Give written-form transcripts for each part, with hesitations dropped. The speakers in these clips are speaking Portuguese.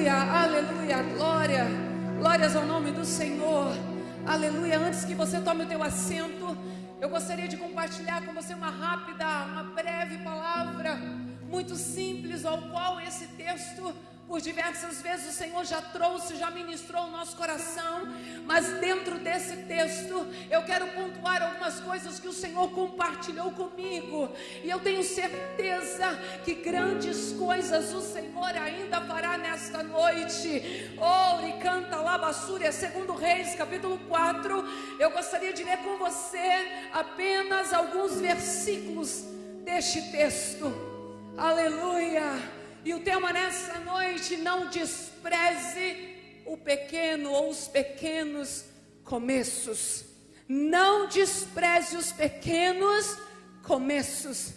Aleluia, aleluia, glória, glórias ao nome do Senhor, aleluia. Antes que você tome o teu assento, eu gostaria de compartilhar com você uma breve palavra, muito simples, ao qual esse texto, por diversas vezes o Senhor já trouxe, já ministrou o nosso coração, mas dentro desse texto, eu quero pontuar algumas coisas que o Senhor compartilhou comigo, e eu tenho certeza que grandes coisas o Senhor ainda fará nesta noite. Ore, canta, labassúria, 2 Reis, capítulo 4, eu gostaria de ler com você apenas alguns versículos deste texto, aleluia. E o tema nessa noite: não despreze o pequeno ou os pequenos começos. Não despreze os pequenos começos.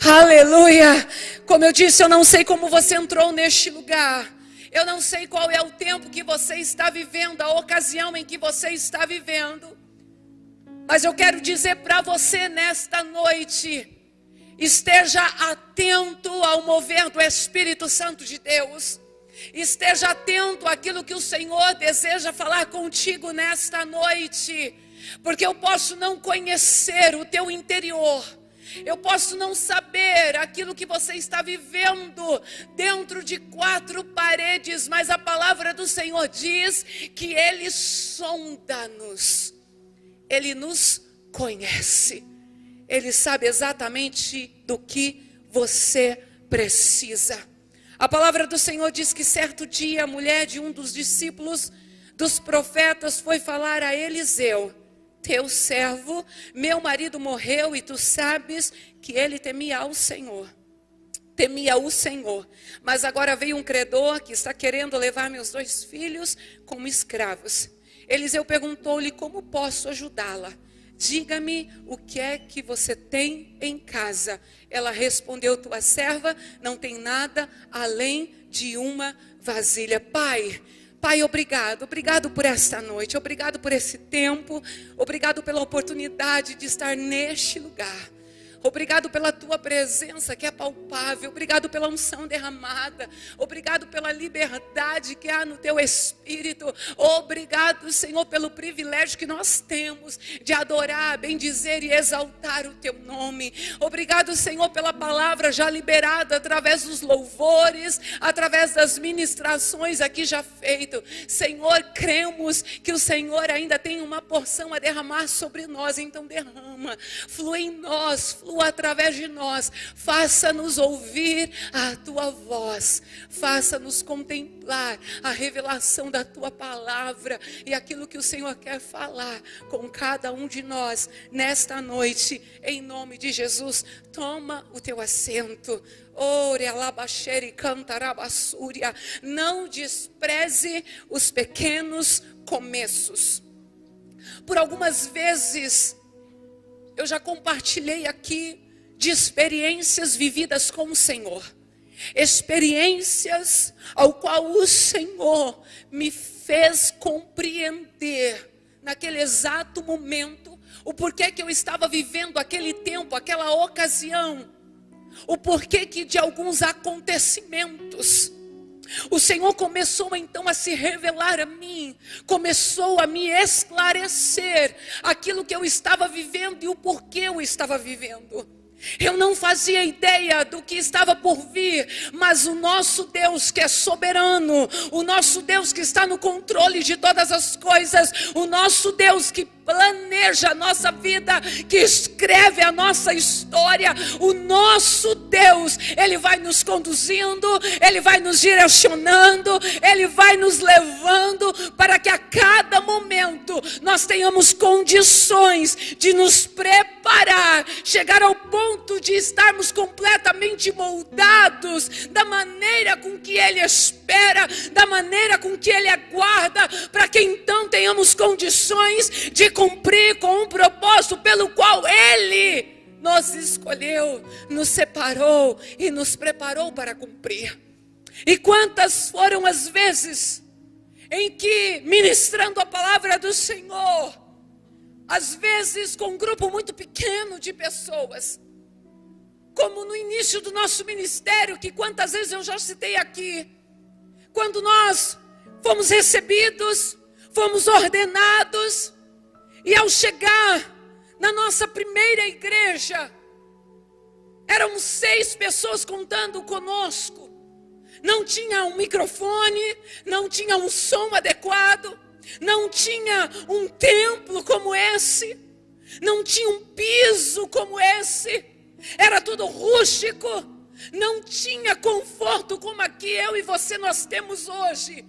Aleluia. Como eu disse, eu não sei como você entrou neste lugar. Eu não sei qual é o tempo que você está vivendo, a ocasião em que você está vivendo. Mas eu quero dizer para você nesta noite: esteja atento ao mover do Espírito Santo de Deus. Esteja atento àquilo que o Senhor deseja falar contigo nesta noite. Porque eu posso não conhecer o teu interior. Eu posso não saber aquilo que você está vivendo dentro de 4 paredes. Mas a palavra do Senhor diz que Ele sonda-nos. Ele nos conhece. Ele sabe exatamente do que você precisa. A palavra do Senhor diz que certo dia a mulher de um dos discípulos dos profetas foi falar a Eliseu: teu servo, meu marido morreu e tu sabes que ele temia ao Senhor. Temia o Senhor. Mas agora veio um credor que está querendo levar meus 2 filhos como escravos. Eliseu perguntou-lhe: como posso ajudá-la? Diga-me o que é que você tem em casa. Ela respondeu: tua serva não tem nada além de uma vasilha. Pai, obrigado por esta noite, obrigado por esse tempo, obrigado pela oportunidade de estar neste lugar. Obrigado pela tua presença que é palpável. Obrigado pela unção derramada. Obrigado pela liberdade que há no teu espírito. Obrigado, Senhor, pelo privilégio que nós temos de adorar, bendizer e exaltar o teu nome. Obrigado, Senhor, pela palavra já liberada através dos louvores, através das ministrações aqui já feito. Senhor, cremos que o Senhor ainda tem uma porção a derramar sobre nós. Então derrama, flui em nós, flua através de nós, faça-nos ouvir a tua voz, faça-nos contemplar a revelação da tua palavra e aquilo que o Senhor quer falar com cada um de nós nesta noite, em nome de Jesus. Toma o teu assento. Ore alabaxere cantarabassúria. Não despreze os pequenos começos. Por algumas vezes eu já compartilhei aqui de experiências vividas com o Senhor. Experiências ao qual o Senhor me fez compreender naquele exato momento o porquê que eu estava vivendo aquele tempo, aquela ocasião. O porquê que de alguns acontecimentos o Senhor começou então a se revelar a mim, começou a me esclarecer aquilo que eu estava vivendo e o porquê eu estava vivendo. Eu não fazia ideia do que estava por vir, mas o nosso Deus que é soberano, o nosso Deus que está no controle de todas as coisas, o nosso Deus que planeja a nossa vida, que escreve a nossa história, o nosso Deus, Ele vai nos conduzindo, Ele vai nos direcionando, Ele vai nos levando para que a cada momento nós tenhamos condições de nos preparar, chegar ao ponto de estarmos completamente moldados da maneira com que Ele espera, da maneira com que Ele aguarda, para que então tenhamos condições de cumprir com um propósito pelo qual Ele nos escolheu, nos separou e nos preparou para cumprir. E quantas foram as vezes em que, ministrando a palavra do Senhor, às vezes com um grupo muito pequeno de pessoas, como no início do nosso ministério, que quantas vezes eu já citei aqui, quando nós fomos recebidos, fomos ordenados, e ao chegar na nossa primeira igreja, éramos 6 pessoas contando conosco. Não tinha um microfone, não tinha um som adequado, não tinha um templo como esse, não tinha um piso como esse, era tudo rústico, não tinha conforto como aqui eu e você nós temos hoje.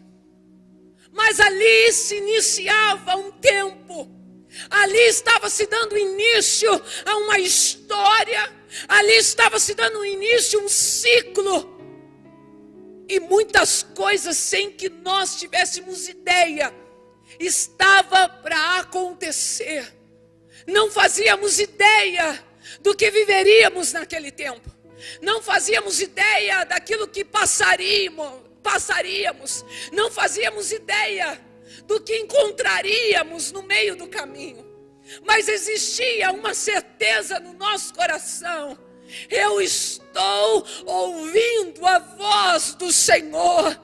Mas ali se iniciava um tempo, ali estava se dando início a uma história, ali estava se dando início a um ciclo. E muitas coisas sem que nós tivéssemos ideia, estava para acontecer. Não fazíamos ideia do que viveríamos naquele tempo. Não fazíamos ideia daquilo que passaríamos. Não fazíamos ideia do que encontraríamos no meio do caminho. Mas existia uma certeza no nosso coração: eu estou ouvindo a voz do Senhor,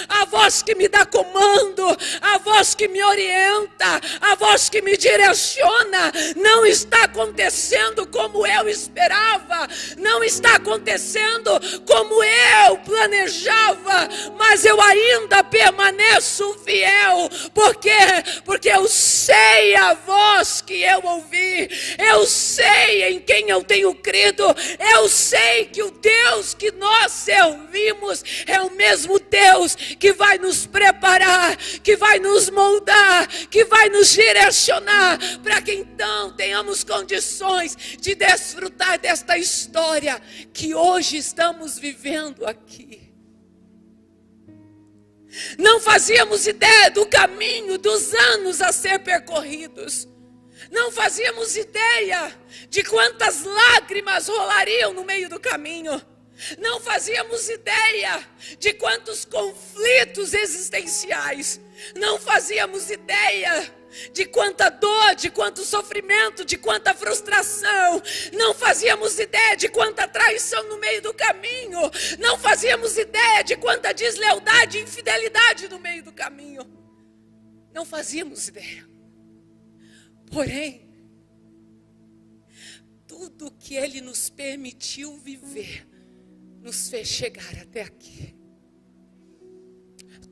a voz que me dá comando, a voz que me orienta, a voz que me direciona. Não está acontecendo como eu esperava, não está acontecendo como eu planejava, mas eu ainda permaneço fiel. Por quê? Porque eu sei a voz que eu ouvi, eu sei em quem eu tenho crido, eu sei que o Deus que nós servimos é o mesmo Deus que vai nos preparar, que vai nos moldar, que vai nos direcionar, para que então tenhamos condições de desfrutar desta história que hoje estamos vivendo aqui. Não fazíamos ideia do caminho, dos anos a ser percorridos. Não fazíamos ideia de quantas lágrimas rolariam no meio do caminho. Não fazíamos ideia de quantos conflitos existenciais. Não fazíamos ideia de quanta dor, de quanto sofrimento, de quanta frustração. Não fazíamos ideia de quanta traição no meio do caminho. Não fazíamos ideia de quanta deslealdade e infidelidade no meio do caminho. Não fazíamos ideia. Porém, tudo que Ele nos permitiu viver nos fez chegar até aqui.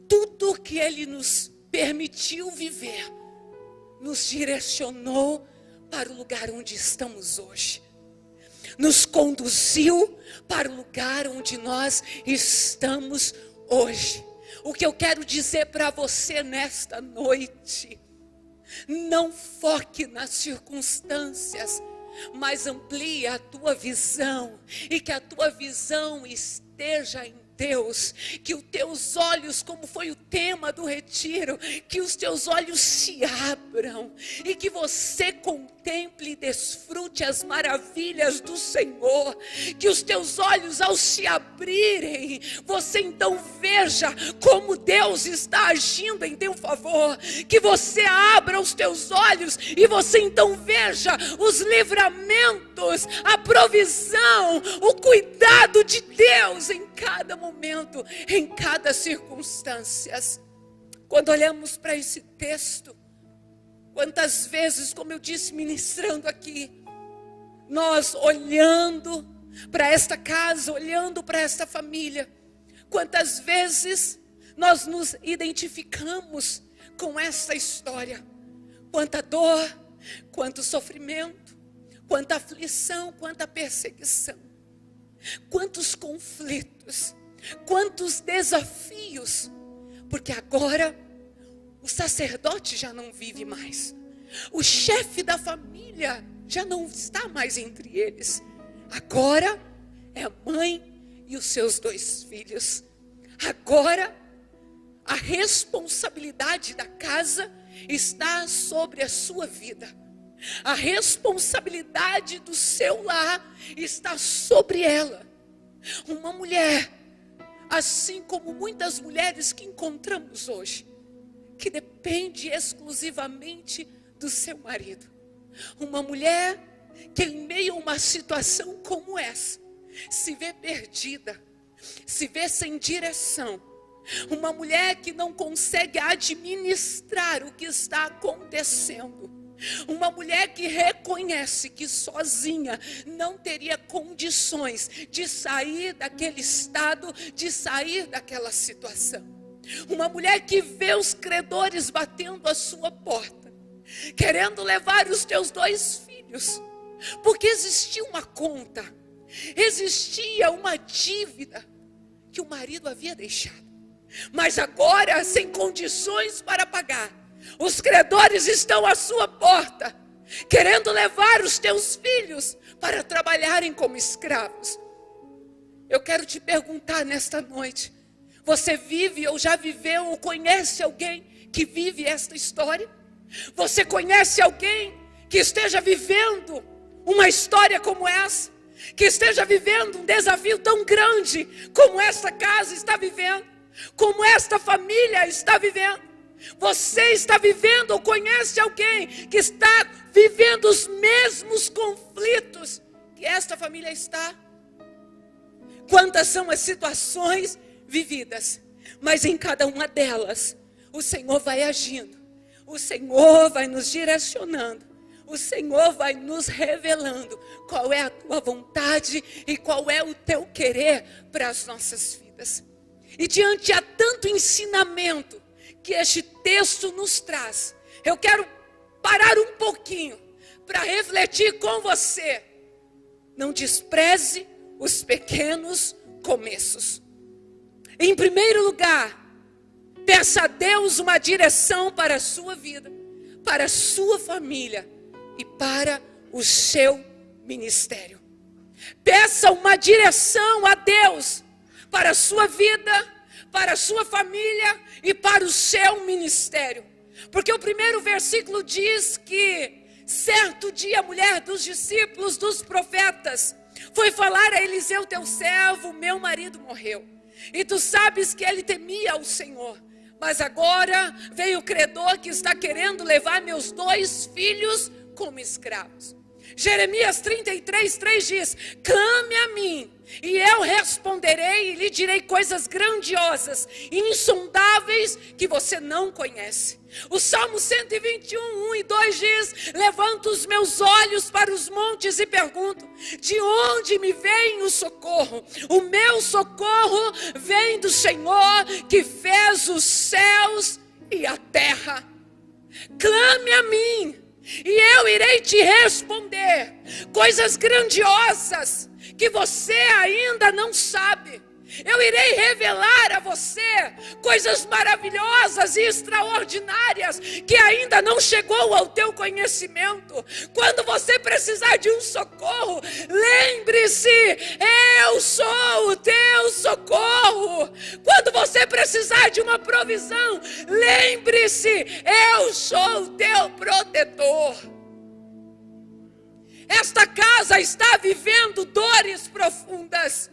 Tudo que Ele nos permitiu viver nos direcionou para o lugar onde estamos hoje. Nos conduziu para o lugar onde nós estamos hoje. O que eu quero dizer para você nesta noite: não foque nas circunstâncias, mas amplie a tua visão, e que a tua visão esteja em Deus, que os teus olhos, como foi o tema do retiro, que os teus olhos se abram e que você contemple e desfrute as maravilhas do Senhor, que os teus olhos ao se abrirem, você então veja como Deus está agindo em teu favor, que você abra os teus olhos e você então veja os livramentos, a provisão, o cuidado de Deus em cada momento, em cada circunstância. Quando olhamos para esse texto, quantas vezes, como eu disse ministrando aqui, nós olhando para esta casa, olhando para esta família, quantas vezes nós nos identificamos com essa história, quanta dor, quanto sofrimento, quanta aflição, quanta perseguição, quantos conflitos, quantos desafios, porque agora o sacerdote já não vive mais, o chefe da família já não está mais entre eles, agora é a mãe e os seus 2 filhos. Agora a responsabilidade da casa está sobre a sua vida, a responsabilidade do seu lar está sobre ela. Uma mulher, assim como muitas mulheres que encontramos hoje, que depende exclusivamente do seu marido. Uma mulher que em meio a uma situação como essa, se vê perdida, se vê sem direção, Uma mulher que não consegue administrar o que está acontecendo. Uma mulher que reconhece que sozinha não teria condições de sair daquele estado, de sair daquela situação. Uma mulher que vê os credores batendo a sua porta, querendo levar os teus 2 filhos, porque existia uma conta, existia uma dívida que o marido havia deixado. Mas agora, sem condições para pagar, os credores estão à sua porta, querendo levar os teus filhos para trabalharem como escravos. Eu quero te perguntar nesta noite: você vive ou já viveu ou conhece alguém que vive esta história? Você conhece alguém que esteja vivendo uma história como essa? Que esteja vivendo um desafio tão grande como esta casa está vivendo? Como esta família está vivendo? Você está vivendo ou conhece alguém que está vivendo os mesmos conflitos que esta família está? Quantas são as situações vividas, mas em cada uma delas o Senhor vai agindo, o Senhor vai nos direcionando, o Senhor vai nos revelando qual é a tua vontade e qual é o teu querer para as nossas vidas. E diante a tanto ensinamento que este texto nos traz, eu quero parar um pouquinho para refletir com você. Não despreze os pequenos começos. Em primeiro lugar, peça a Deus uma direção para a sua vida, para a sua família e para o seu ministério. Peça uma direção a Deus para a sua vida, para a sua família e para o seu ministério. Porque o primeiro versículo diz que certo dia a mulher dos discípulos, dos profetas, foi falar a Eliseu teu servo: meu marido morreu. E tu sabes que ele temia o Senhor. Mas agora veio o credor que está querendo levar meus 2 filhos como escravos. Jeremias 33:3 diz: clame a mim, e eu responderei e lhe direi coisas grandiosas e insondáveis que você não conhece. O Salmo 121:1 e 2 diz: levanto os meus olhos para os montes e pergunto: de onde me vem o socorro? O meu socorro vem do Senhor que fez os céus e a terra. Clame a mim, e eu irei te responder coisas grandiosas que você ainda não sabe. Eu irei revelar a você coisas maravilhosas e extraordinárias que ainda não chegou ao teu conhecimento. Quando você precisar de um socorro, lembre-se: eu sou o teu socorro. Quando você precisar de uma provisão, lembre-se: eu sou o teu protetor. Esta casa está vivendo dores profundas,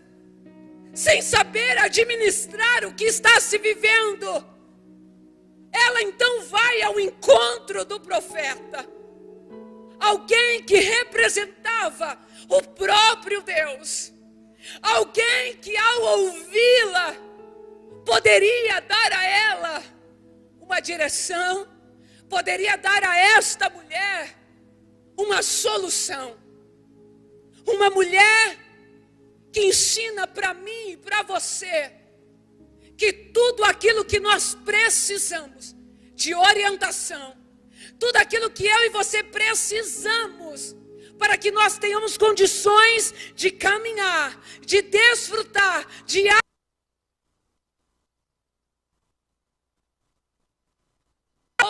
sem saber administrar o que está se vivendo. Ela então vai ao encontro do profeta, alguém que representava o próprio Deus, alguém que ao ouvi-la poderia dar a ela uma direção, poderia dar a esta mulher uma solução. Uma mulher que ensina para mim e para você que tudo aquilo que nós precisamos de orientação, tudo aquilo que eu e você precisamos para que nós tenhamos condições de caminhar, de desfrutar, de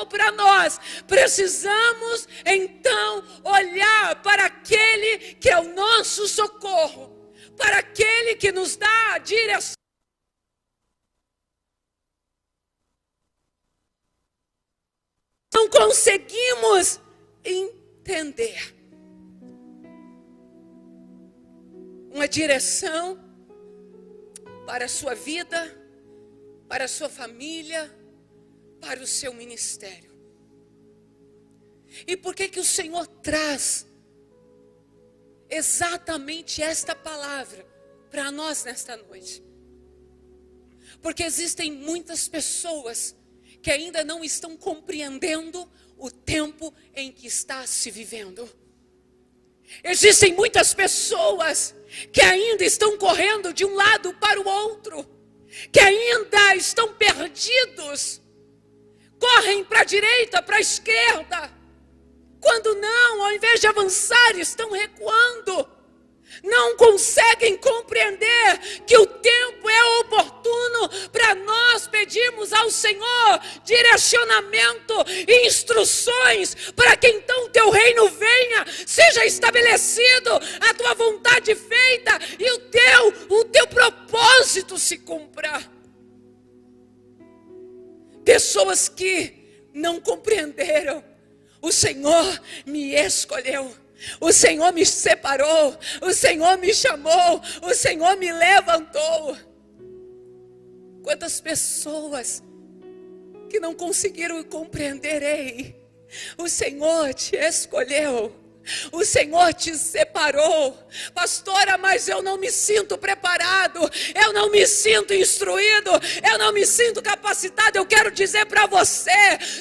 para nós, precisamos então olhar para aquele que é o nosso socorro, para aquele que nos dá a direção. Não conseguimos entender uma direção para a sua vida, para a sua família, para o seu ministério. E por que o Senhor traz exatamente esta palavra para nós nesta noite? Porque existem muitas pessoas que ainda não estão compreendendo o tempo em que está se vivendo. Existem muitas pessoas que ainda estão correndo de um lado para o outro, que ainda estão perdidos, correm para a direita, para a esquerda, quando não, ao invés de avançar, estão recuando. Não conseguem compreender que o tempo é oportuno para nós pedirmos ao Senhor direcionamento e instruções para que então o teu reino venha, seja estabelecido, a tua vontade feita e o teu propósito se cumpra. Pessoas que não compreenderam, o Senhor me escolheu. O Senhor me separou, o Senhor me chamou, o Senhor me levantou. Quantas pessoas que não conseguiram compreender, ei, o Senhor te escolheu, o Senhor te separou. Pastora, mas eu não me sinto preparado, eu não me sinto instruído, eu não me sinto capacitado. Eu quero dizer para você,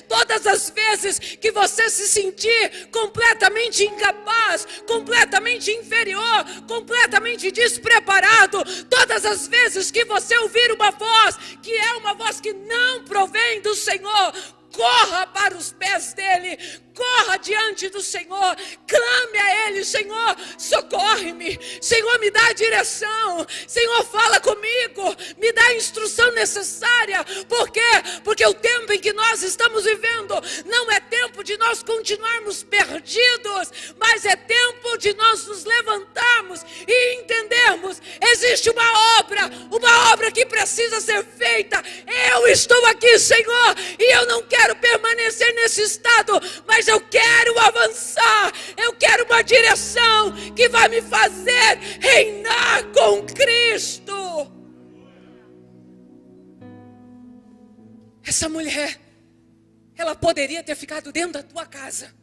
todas as vezes que você se sentir completamente incapaz, completamente inferior, completamente despreparado, todas as vezes que você ouvir uma voz, que é uma voz que não provém do Senhor, corra para os pés dele, corra diante do Senhor, clame a Ele: Senhor, socorre-me, Senhor, me dá a direção, Senhor, fala comigo, me dá a instrução necessária. Por quê? Porque o tempo em que nós estamos vivendo não é tempo de nós continuarmos perdidos, mas é tempo de nós nos levantarmos e entendermos: existe uma obra que precisa ser feita. Eu estou aqui, Senhor, e eu não quero permanecer nesse estado, mas eu quero avançar, eu quero uma direção que vai me fazer reinar com Cristo. Essa mulher, ela poderia ter ficado dentro da tua casa,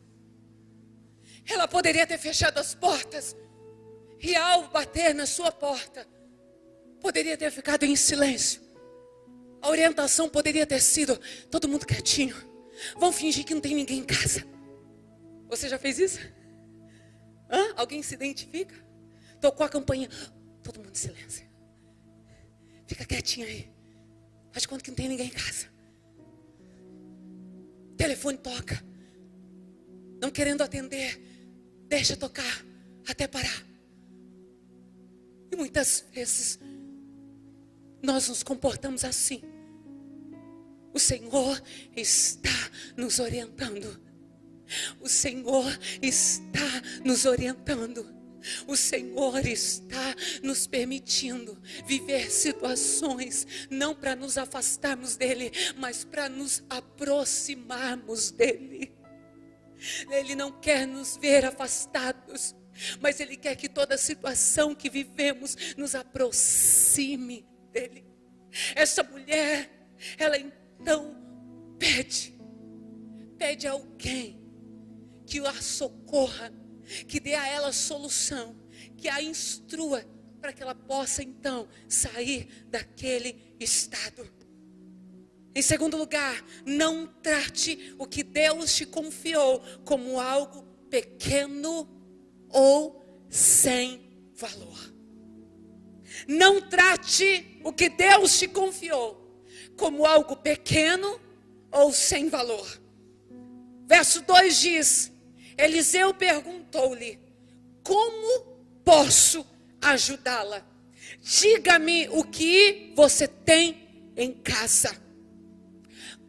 ela poderia ter fechado as portas, e ao bater na sua porta, poderia ter ficado em silêncio. A orientação poderia ter sido: todo mundo quietinho, vamos fingir que não tem ninguém em casa. Você já fez isso? Alguém se identifica? Tocou a campainha, todo mundo em silêncio, fica quietinho aí, faz de conta que não tem ninguém em casa. O telefone toca, não querendo atender, deixa tocar até parar. E muitas vezes nós nos comportamos assim. O Senhor está nos orientando. O Senhor está nos orientando. O Senhor está nos permitindo viver situações, não para nos afastarmos dEle, mas para nos aproximarmos dEle. Ele não quer nos ver afastados, mas Ele quer que toda situação que vivemos nos aproxime dEle. Essa mulher, ela então pede a alguém que a socorra, que dê a ela solução, que a instrua para que ela possa então sair daquele estado. Em segundo lugar, não trate o que Deus te confiou como algo pequeno ou sem valor. Não trate o que Deus te confiou como algo pequeno ou sem valor. Verso 2 diz: Eliseu perguntou-lhe: como posso ajudá-la? Diga-me o que você tem em casa.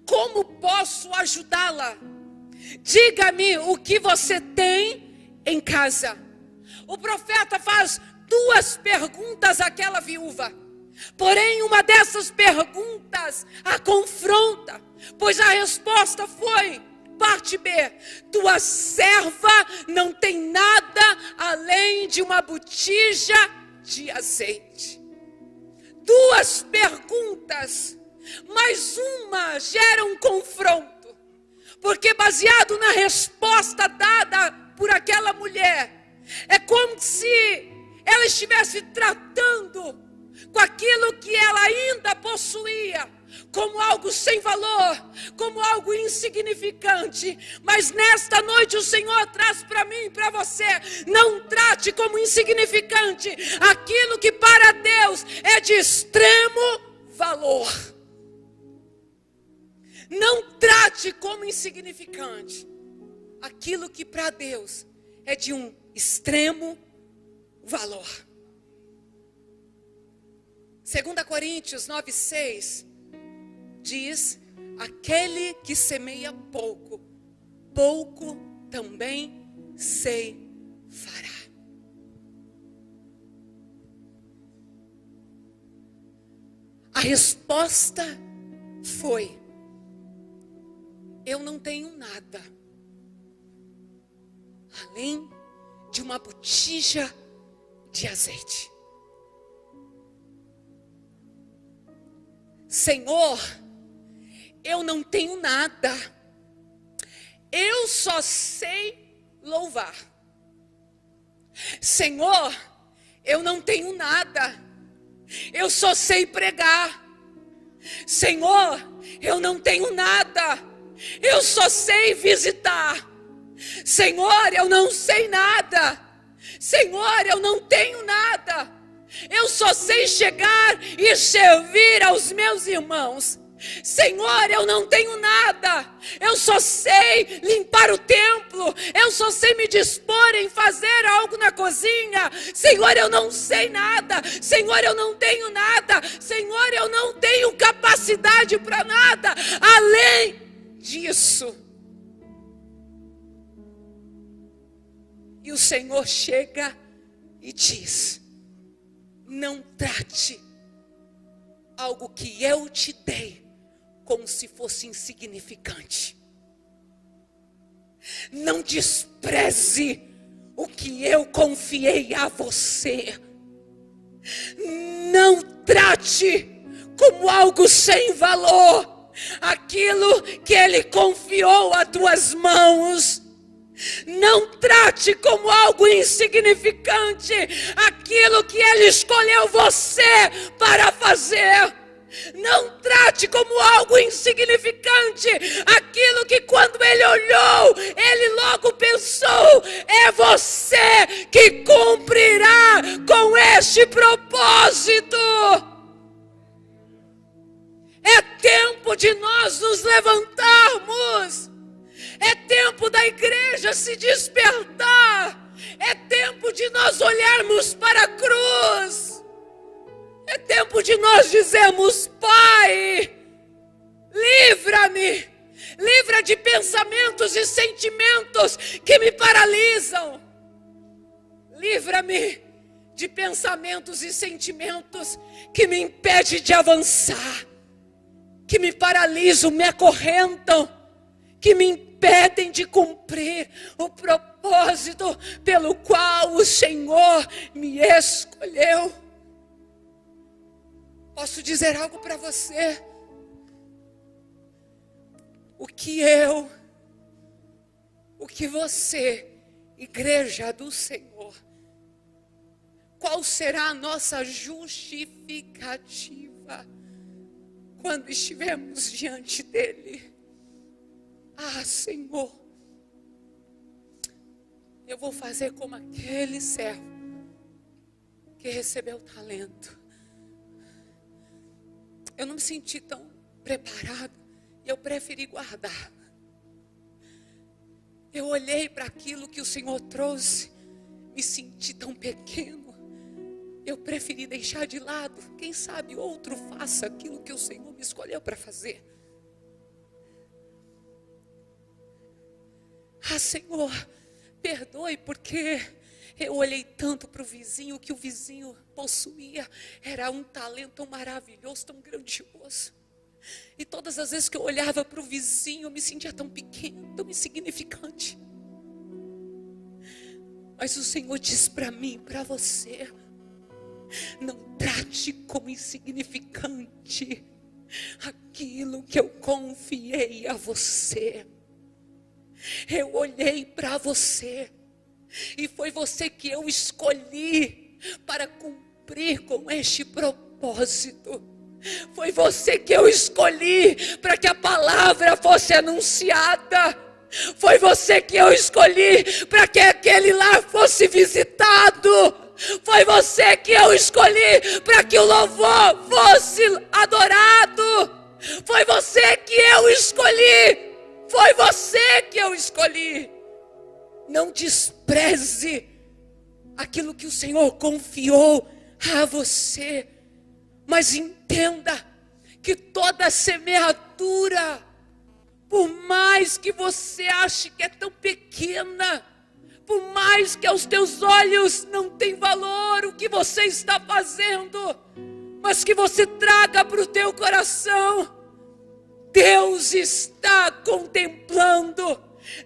Como posso ajudá-la? Diga-me o que você tem em casa. O profeta faz duas perguntas àquela viúva. Porém, uma dessas perguntas a confronta, pois a resposta foi: parte B, tua serva não tem nada além de uma botija de azeite. Duas perguntas, mas uma gera um confronto, porque baseado na resposta dada por aquela mulher, é como se ela estivesse tratando com aquilo que ela ainda possuía, como algo sem valor, como algo insignificante. Mas nesta noite o Senhor traz para mim e para você: não trate como insignificante aquilo que para Deus é de extremo valor. Não trate como insignificante aquilo que para Deus é de um extremo valor. 2 Coríntios 9:6 diz: aquele que semeia pouco, pouco também ceifará. A resposta foi: eu não tenho nada além de uma botija de azeite. Senhor, eu não tenho nada, eu só sei louvar. Senhor, eu não tenho nada, eu só sei pregar. Senhor, eu não tenho nada, eu só sei visitar. Senhor, eu não sei nada. Senhor, eu não tenho nada, eu só sei chegar e servir aos meus irmãos. Senhor, eu não tenho nada, eu só sei limpar o templo, eu só sei me dispor em fazer algo na cozinha. Senhor, eu não sei nada. Senhor, eu não tenho nada. Senhor, eu não tenho capacidade para nada além disso. E o Senhor chega e diz: não trate algo que eu te dei como se fosse insignificante. Não despreze o que eu confiei a você. Não trate como algo sem valor aquilo que Ele confiou a tuas mãos. Não trate como algo insignificante aquilo que Ele escolheu você para fazer. Não trate como algo insignificante aquilo que, quando Ele olhou, Ele logo pensou: é você que cumprirá com este propósito. É tempo de nós nos levantarmos. É tempo da igreja se despertar. É tempo de nós olharmos para a cruz. É tempo de nós dizermos: Pai, livra-me. Livra de pensamentos e sentimentos que me paralisam. Livra-me de pensamentos e sentimentos que me impedem de avançar, que me paralisam, me acorrentam, que me impedem de cumprir o propósito pelo qual o Senhor me escolheu. Posso dizer algo para você? O que você, igreja do Senhor, qual será a nossa justificativa quando estivermos diante dEle? Ah, Senhor, eu vou fazer como aquele servo que recebeu o talento. Eu não me senti tão preparado e eu preferi guardar. Eu olhei para aquilo que o Senhor trouxe, me senti tão pequeno. Eu preferi deixar de lado. Quem sabe outro faça aquilo que o Senhor me escolheu para fazer. Ah, Senhor, perdoe porque eu olhei tanto para o vizinho, que o vizinho possuía era um talento tão maravilhoso, tão grandioso. E todas as vezes que eu olhava para o vizinho, eu me sentia tão pequeno, tão insignificante. Mas o Senhor diz para mim, para você: não trate como insignificante aquilo que eu confiei a você. Eu olhei para você e foi você que eu escolhi para cumprir com este propósito. propósito. Foi você que eu escolhi para que a palavra fosse anunciada. Foi você que eu escolhi para que aquele lar fosse visitado. Foi você que eu escolhi para que o louvor fosse adorado. Foi você que eu escolhi. Foi você que eu escolhi. Não despreze aquilo que o Senhor confiou a você. Mas entenda que toda semeadura, por mais que você ache que é tão pequena, por mais que aos teus olhos não tem valor o que você está fazendo, mas que você traga para o teu coração, Deus está contemplando,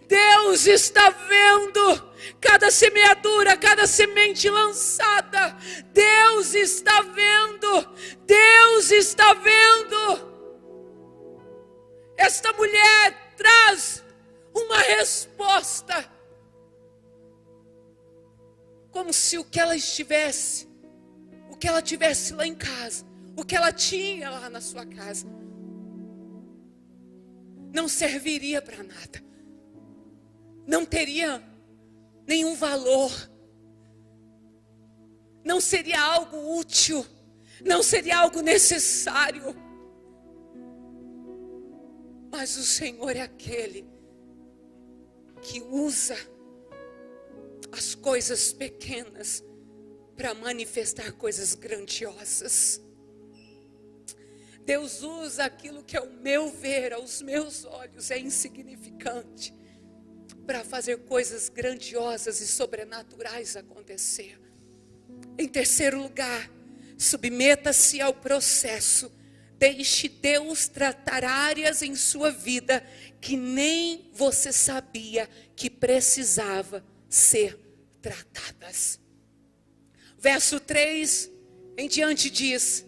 Deus está vendo cada semeadura, cada semente lançada. Deus está vendo, Deus está vendo. Esta mulher traz uma resposta, como se o que ela tivesse lá em casa, o que ela tinha lá na sua casa, não serviria para nada, não teria nenhum valor, não seria algo útil, não seria algo necessário. Mas o Senhor é aquele que usa as coisas pequenas para manifestar coisas grandiosas. Deus usa aquilo que ao meu ver, aos meus olhos é insignificante, para fazer coisas grandiosas e sobrenaturais acontecer. Em terceiro lugar, submeta-se ao processo. Deixe Deus tratar áreas em sua vida que nem você sabia que precisava ser tratadas. Verso 3 em diante diz: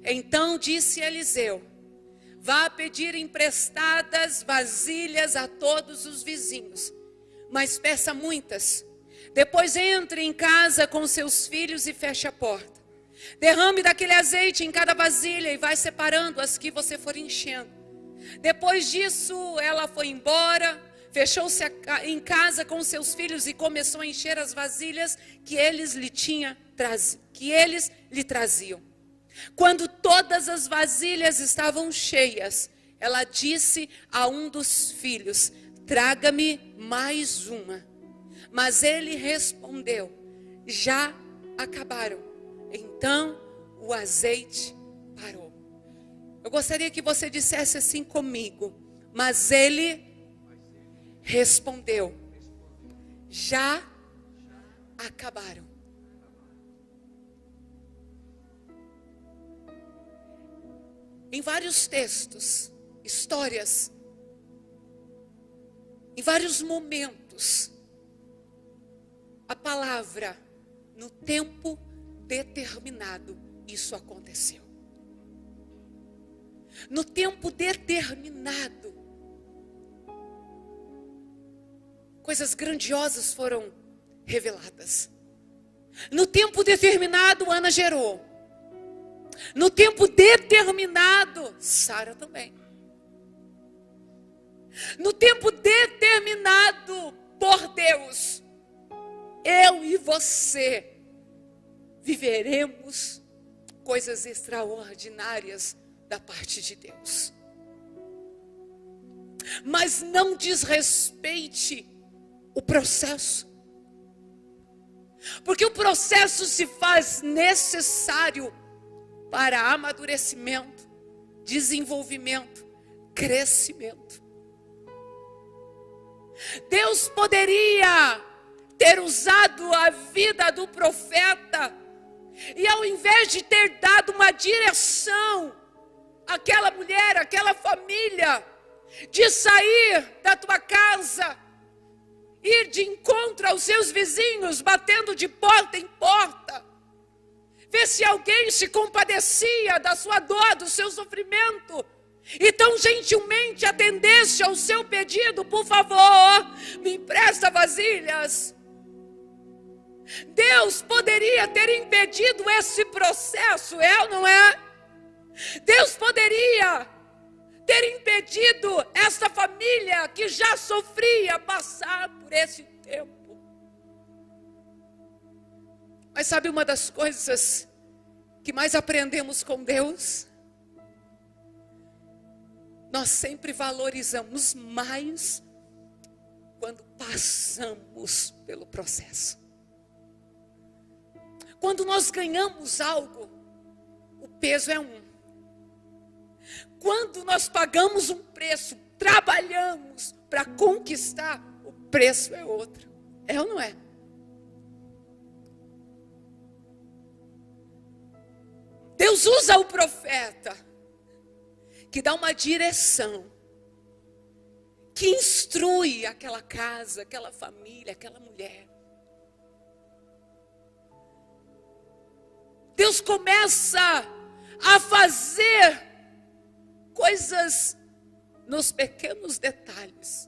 então disse Eliseu: vá pedir emprestadas vasilhas a todos os vizinhos, mas peça muitas. Depois entre em casa com seus filhos e feche a porta. Derrame daquele azeite em cada vasilha e vai separando as que você for enchendo. Depois disso ela foi embora, fechou-se em casa com seus filhos e começou a encher as vasilhas que eles lhe traziam. Quando todas as vasilhas estavam cheias, ela disse a um dos filhos: traga-me mais uma. Mas ele respondeu: já acabaram. Então o azeite parou. Eu gostaria que você dissesse assim comigo: mas ele respondeu: já acabaram. Em vários textos, histórias, em vários momentos, a palavra no tempo determinado, isso aconteceu. No tempo determinado, coisas grandiosas foram reveladas. No tempo determinado, Ana gerou. No tempo determinado, Sara também. No tempo determinado por Deus, eu e você viveremos coisas extraordinárias da parte de Deus. Mas não desrespeite o processo, porque o processo se faz necessário para amadurecimento, desenvolvimento, crescimento. Deus poderia ter usado a vida do profeta e, ao invés de ter dado uma direção àquela mulher, àquela família, de sair da tua casa, ir de encontro aos seus vizinhos, batendo de porta em porta, ver se alguém se compadecia da sua dor, do seu sofrimento, e tão gentilmente atendesse ao seu pedido: por favor, me empresta vasilhas. Deus poderia ter impedido esse processo, é ou não é? Deus poderia ter impedido essa família que já sofria passar por esse tempo. Mas sabe uma das coisas que mais aprendemos com Deus? Nós sempre valorizamos mais quando passamos pelo processo. Quando nós ganhamos algo, o peso é um. Quando nós pagamos um preço, trabalhamos para conquistar, o preço é outro. É ou não é? Deus usa o profeta, que dá uma direção, que instrui aquela casa, aquela família, aquela mulher. Deus começa a fazer coisas nos pequenos detalhes,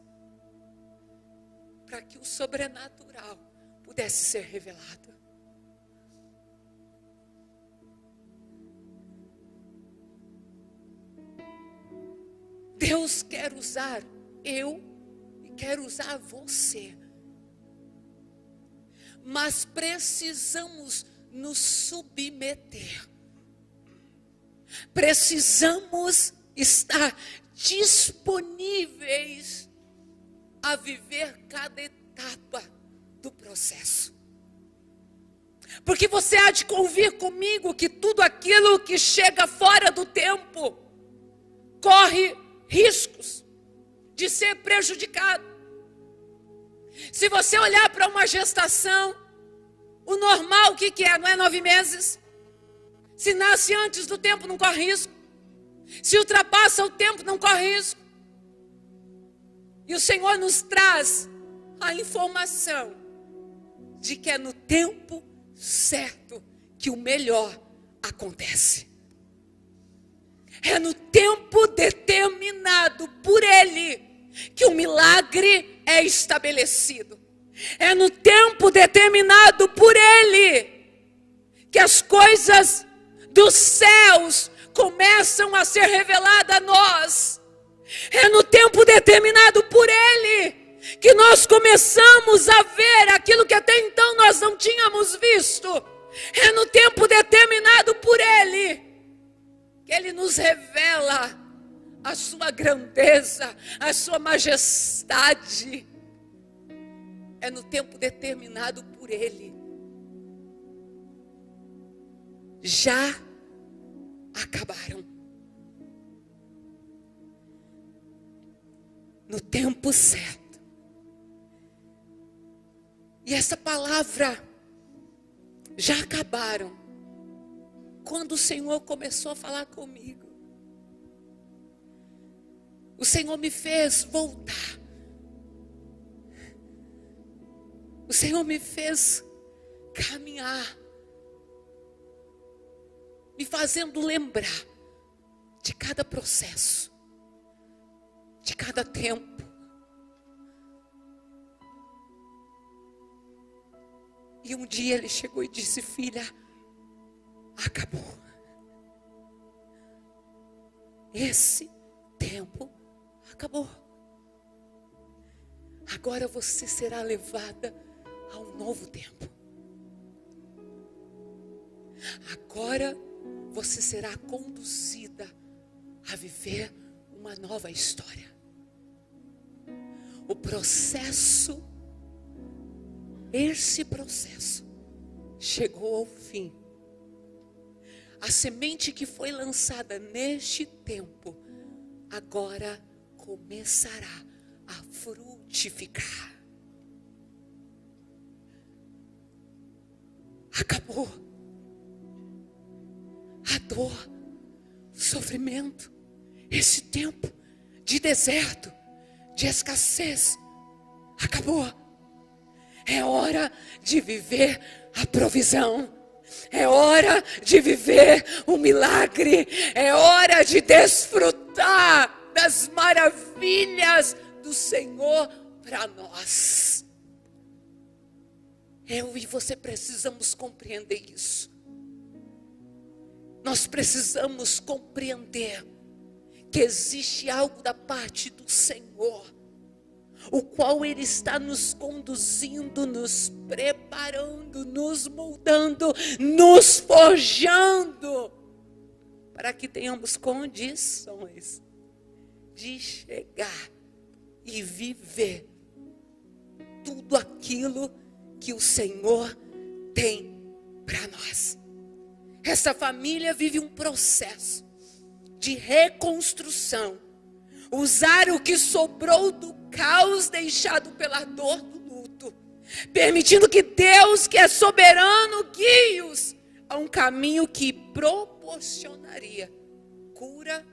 para que o sobrenatural pudesse ser revelado. Deus quer usar eu e quer usar você. Mas precisamos nos submeter. Precisamos estar disponíveis a viver cada etapa do processo. Porque você há de convir comigo que tudo aquilo que chega fora do tempo corre riscos de ser prejudicado. Se você olhar para uma gestação, o normal o que é? Não é 9 meses? Se nasce antes do tempo, não corre risco. Se ultrapassa o tempo, não corre risco. E o Senhor nos traz a informação de que é no tempo certo que o melhor acontece. É no tempo determinado por Ele que o milagre é estabelecido. É no tempo determinado por Ele que as coisas dos céus começam a ser reveladas a nós. É no tempo determinado por Ele que nós começamos a ver aquilo que até então nós não tínhamos visto. É no tempo determinado por Ele que Ele nos revela a sua grandeza, a sua majestade. É no tempo determinado por Ele. Já acabaram. No tempo certo. E essa palavra, já acabaram, quando o Senhor começou a falar comigo, o Senhor me fez voltar. O Senhor me fez caminhar, me fazendo lembrar de cada processo, de cada tempo. E um dia Ele chegou e disse: filha, acabou. Esse tempo acabou. Agora você será levada a um novo tempo. Agora você será conduzida a viver uma nova história. O processo, esse processo chegou ao fim. A semente que foi lançada neste tempo agora começará a frutificar. Acabou a dor, o sofrimento, esse tempo de deserto, de escassez. Acabou. É hora de viver a provisão. É hora de viver o milagre. É hora de desfrutar das maravilhas do Senhor para nós. Eu e você precisamos compreender isso. Nós precisamos compreender que existe algo da parte do Senhor, o qual Ele está nos conduzindo, nos preparando, nos moldando, nos forjando, para que tenhamos condições de chegar e viver tudo aquilo que o Senhor tem para nós. Essa família vive um processo de reconstrução. Usar o que sobrou do caos deixado pela dor do luto, permitindo que Deus, que é soberano, guie-os a um caminho que proporcionaria cura,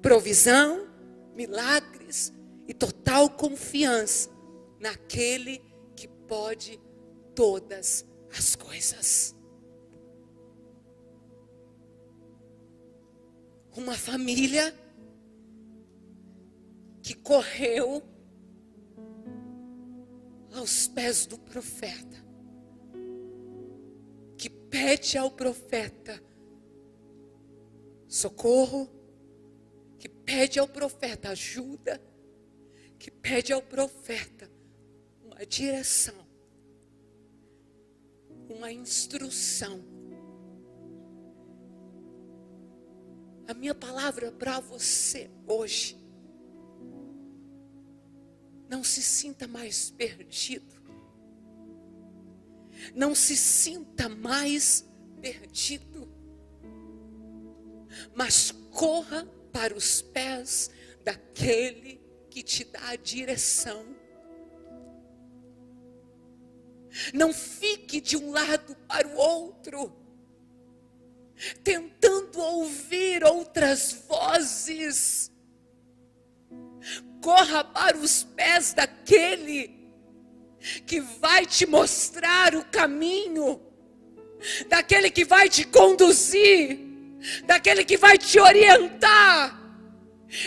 provisão, milagres e total confiança naquele que pode todas as coisas. Uma família que correu aos pés do profeta, que pede ao profeta socorro, que pede ao profeta ajuda, que pede ao profeta uma direção, uma instrução. A minha palavra para você hoje: não se sinta mais perdido. Não se sinta mais perdido. Mas corra para os pés daquele que te dá a direção. Não fique de um lado para o outro, tentando ouvir outras vozes. Corra para os pés daquele que vai te mostrar o caminho, daquele que vai te conduzir, daquele que vai te orientar.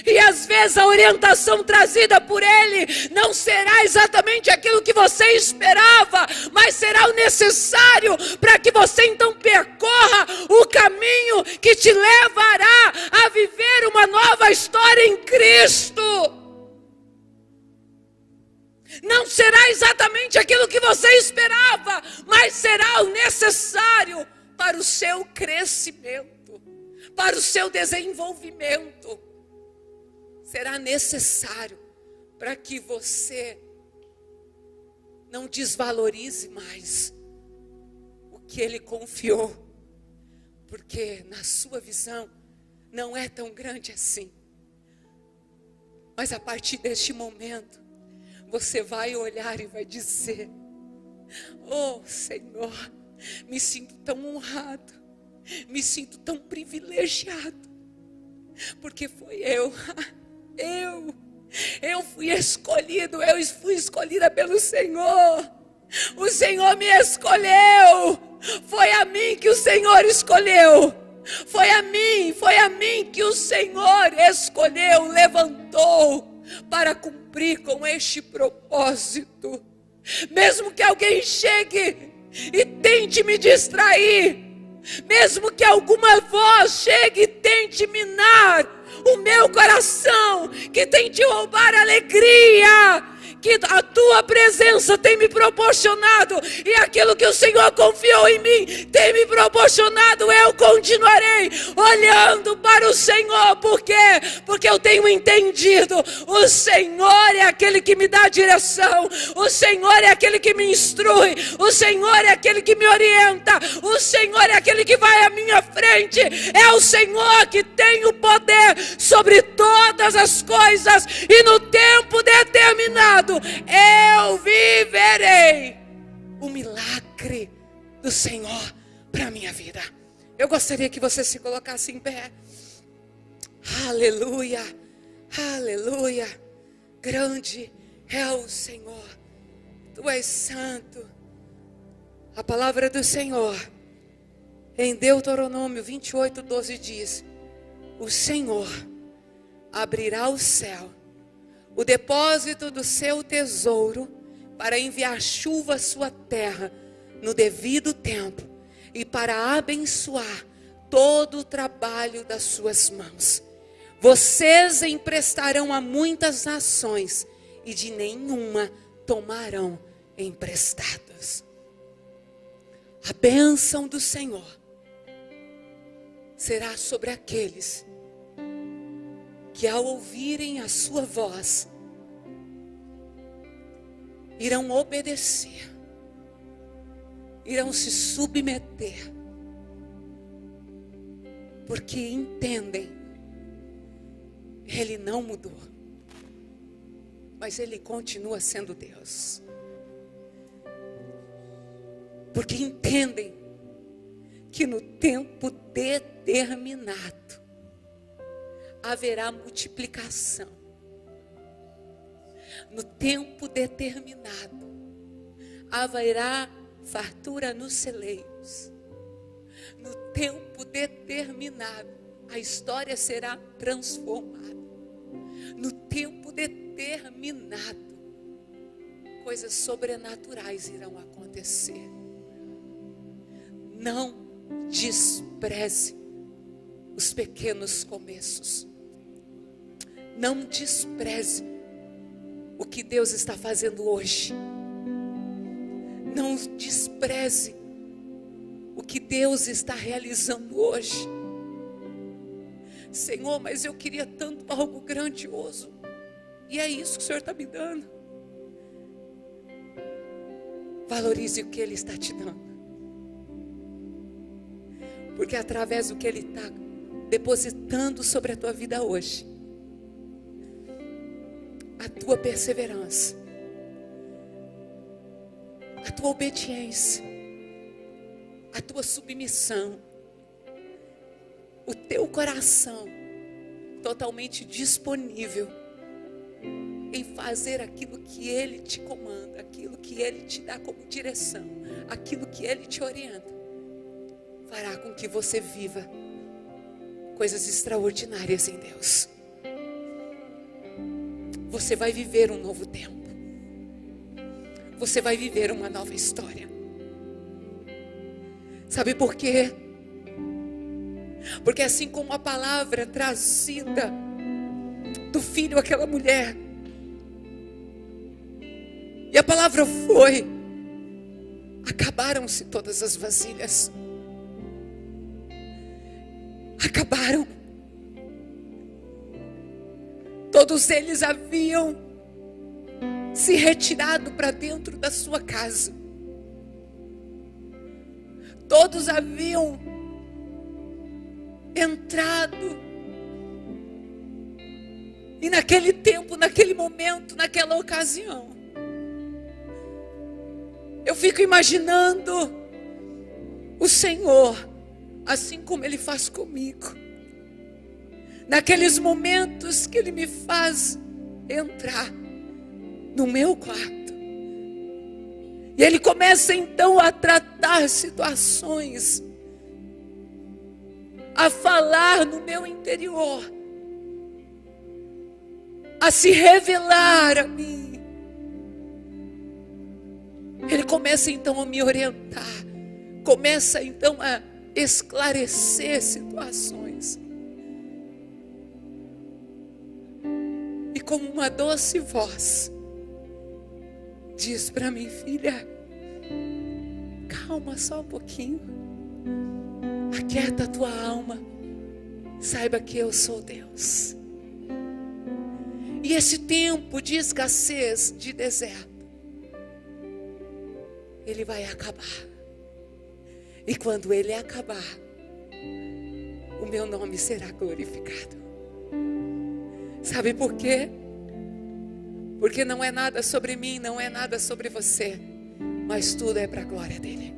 E às vezes a orientação trazida por Ele não será exatamente aquilo que você esperava, mas será o necessário para que você então percorra o caminho que te levará a viver uma nova história em Cristo. Não será exatamente aquilo que você esperava, mas será o necessário para o seu crescimento, para o seu desenvolvimento. Será necessário para que você não desvalorize mais o que Ele confiou, porque na sua visão não é tão grande assim. Mas a partir deste momento, você vai olhar e vai dizer: oh Senhor, me sinto tão honrado, me sinto tão privilegiado, porque foi eu fui escolhido, eu fui escolhida pelo Senhor. O Senhor me escolheu. Foi a mim que o Senhor escolheu. Foi a mim que o Senhor escolheu, levantou para cumprir com este propósito. Mesmo que alguém chegue e tente me distrair, mesmo que alguma voz chegue e tente minar o meu coração, que tente roubar a alegria que a tua presença tem me proporcionado, e aquilo que o Senhor confiou em mim tem me proporcionado, eu continuarei olhando para o Senhor. Por quê? Porque eu tenho entendido: o Senhor é aquele que me dá direção, o Senhor é aquele que me instrui, o Senhor é aquele que me orienta, o Senhor é aquele que vai à minha frente, é o Senhor que tem o poder sobre todas as coisas, e no tempo determinado eu viverei o milagre do Senhor para a minha vida. Eu gostaria que você se colocasse em pé. Aleluia, aleluia. Grande é o Senhor, Tu és santo. A palavra do Senhor em Deuteronômio 28:12 diz: o Senhor abrirá o céu, o depósito do seu tesouro, para enviar chuva à sua terra, no devido tempo e para abençoar todo o trabalho das suas mãos. Vocês emprestarão a muitas nações e de nenhuma tomarão emprestados. A bênção do Senhor será sobre aqueles que, ao ouvirem a sua voz, irão obedecer, irão se submeter, porque entendem, Ele não mudou, mas Ele continua sendo Deus. Porque entendem que no tempo determinado haverá multiplicação. No tempo determinado haverá fartura nos celeiros. No tempo determinado a história será transformada. No tempo determinado coisas sobrenaturais irão acontecer. Não despreze os pequenos começos. Não despreze o que Deus está fazendo hoje. Não despreze o que Deus está realizando hoje. Senhor, mas eu queria tanto algo grandioso. E é isso que o Senhor está me dando. Valorize o que Ele está te dando. Porque através do que Ele está depositando sobre a tua vida hoje, a tua perseverança, a tua obediência, a tua submissão, o teu coração totalmente disponível em fazer aquilo que Ele te comanda, aquilo que Ele te dá como direção, aquilo que Ele te orienta, fará com que você viva coisas extraordinárias em Deus. Você vai viver um novo tempo. Você vai viver uma nova história. Sabe por quê? Porque assim como a palavra trazida do filho àquela mulher, e a palavra foi, acabaram-se todas as vasilhas. Acabaram. Todos eles haviam se retirado para dentro da sua casa. Todos haviam entrado. E naquele tempo, naquele momento, naquela ocasião, eu fico imaginando o Senhor, assim como Ele faz comigo, naqueles momentos que Ele me faz entrar no meu quarto, e Ele começa então a tratar situações, a falar no meu interior, a se revelar a mim. Ele começa então a me orientar, começa então a esclarecer situações. E como uma doce voz diz para mim: filha, calma só um pouquinho, aquieta a tua alma, saiba que eu sou Deus. E esse tempo de escassez, de deserto, ele vai acabar. E quando ele acabar, o meu nome será glorificado. Sabe por quê? Porque não é nada sobre mim, não é nada sobre você, mas tudo é para a glória dele.